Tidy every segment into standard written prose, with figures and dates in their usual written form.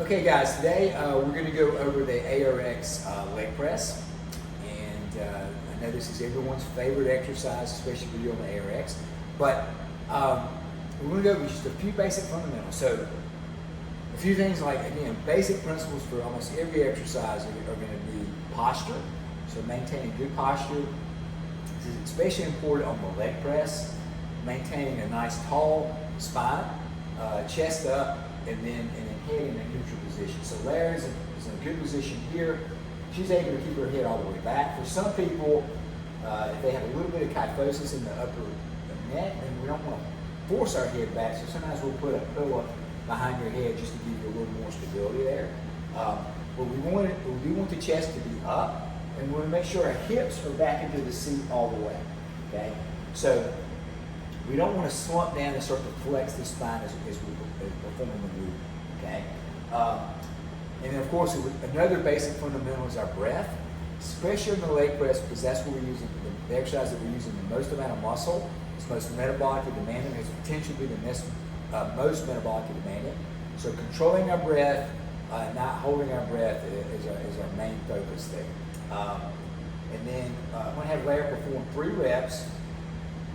Okay guys, today we're going to go over the ARX leg press, and I know this is everyone's favorite exercise, especially if you're doing the ARX, but we're going to go over just a few basic fundamentals. So a few things like, again, basic principles for almost every exercise are going to be posture, so maintaining good posture. This is especially important on the leg press, maintaining a nice tall spine, chest up, and then head in a neutral position. So Larry is in a good position here. She's able to keep her head all the way back. For some people, if they have a little bit of kyphosis in the upper neck, then we don't want to force our head back. So sometimes we'll put a pillow behind your head just to give you a little more stability there. But we want the chest to be up, and we want to make sure our hips are back into the seat all the way. Okay, so we don't want to slump down and start to flex the spine as we're performing the movement. Okay, and then of course another basic fundamental is our breath, especially in the leg press, because that's where we're using the exercise that we're using the most amount of muscle. It's most metabolically demanding. It's potentially be the most metabolically demanding. So controlling our breath, not holding our breath is our main focus there. And then I'm going to have Larry perform 3 reps.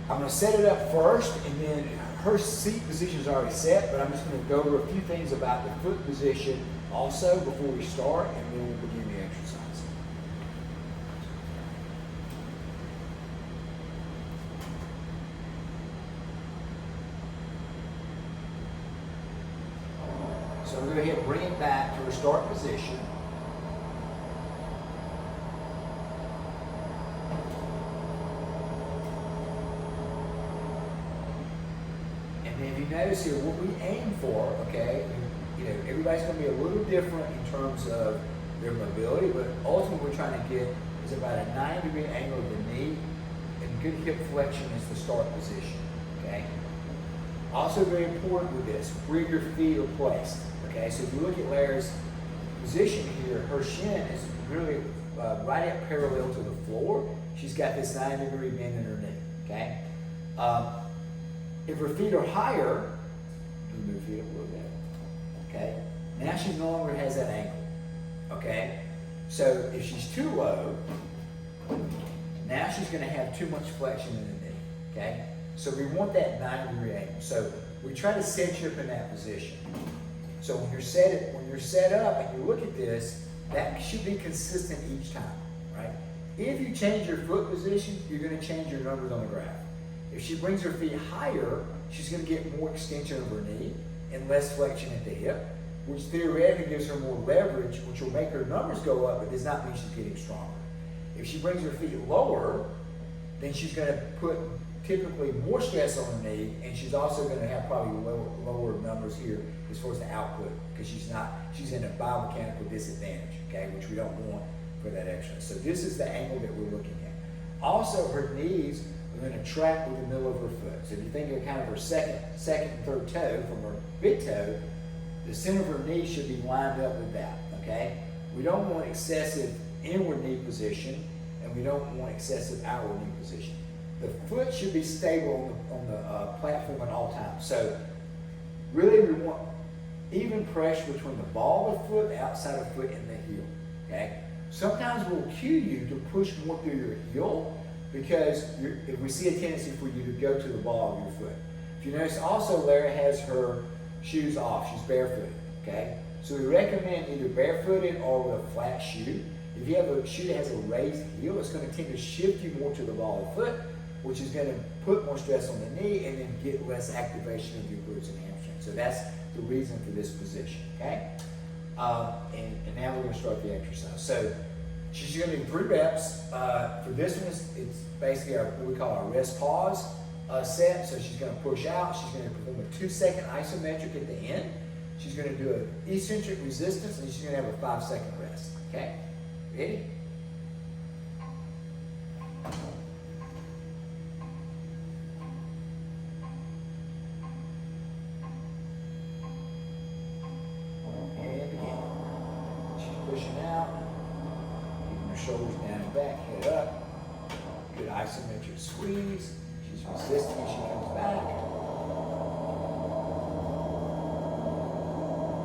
I'm going to set it up first, and then her seat position is already set, but I'm just going to go over a few things about the foot position also before we start, and then we'll begin the exercise. So we're going to go ahead and bring it back to our start position. And if you notice here, what we aim for, okay, everybody's going to be a little different in terms of their mobility, but ultimately what we're trying to get is about a 90-degree angle of the knee, and good hip flexion is the start position, okay? Also very important with this, where your feet are placed, okay? So if you look at Larry's position here, her shin is really right at parallel to the floor. She's got this 90-degree bend in her knee, okay? If her feet are higher, you move her feet up a little bit, okay? Now she no longer has that angle, okay? So if she's too low, now she's going to have too much flexion in the knee, okay? So we want that 90-degree angle. So we try to set you up in that position. So when you're set up and you look at this, that should be consistent each time, right? If you change your foot position, you're going to change your numbers on the graph. If she brings her feet higher, she's going to get more extension of her knee and less flexion at the hip, which theoretically gives her more leverage, which will make her numbers go up, but does not mean she's getting stronger. If she brings her feet lower, then she's going to put typically more stress on her knee, and she's also going to have probably lower numbers here as far as the output, because she's in a biomechanical disadvantage, okay, which we don't want for that exercise. So this is the angle that we're looking at. Also, her knees are going to track with the middle of her foot. So if you think of kind of her second and third toe from her big toe, the center of her knee should be lined up with that, okay? We don't want excessive inward knee position, and we don't want excessive outward knee position. The foot should be stable on the platform at all times. So really we want even pressure between the ball of the foot, the outside of the foot, and the heel, okay? Sometimes we'll cue you to push more through your heel, because if we see a tendency for you to go to the ball of your foot. If you notice also, Larry has her shoes off. She's barefooted, okay? So we recommend either barefooted or with a flat shoe. If you have a shoe that has a raised heel, it's going to tend to shift you more to the ball of the foot, which is going to put more stress on the knee and then get less activation of your glutes and hamstrings. So that's the reason for this position, okay? And now we're going to start the exercise. So she's going to do 3 reps. For this one, it's basically what we call our rest pause set. So she's going to push out. She's going to perform a 2-second isometric at the end. She's going to do an eccentric resistance, and she's going to have a 5-second rest. Okay? Ready? And again. She's pushing out. Shoulders down and back, head up. Good isometric squeeze. She's resisting as she comes back.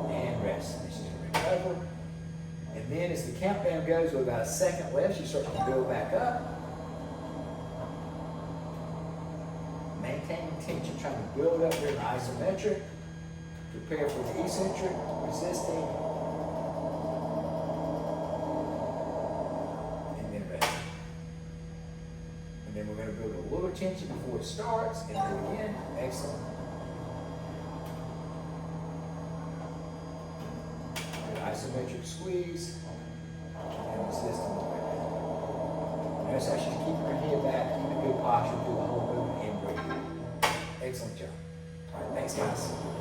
And rest. And she's shoulder. And then as the countdown goes with about a second left, she starts to build back up. Maintaining tension, trying to build up during the isometric. Prepare for the eccentric, resisting. And then rest. And then we're going to build a little tension before it starts. And then again, excellent. Isometric squeeze. And resisting. Notice how she's keeping her head back, keeping good posture through the whole movement and breathing. Excellent job. All right, thanks guys.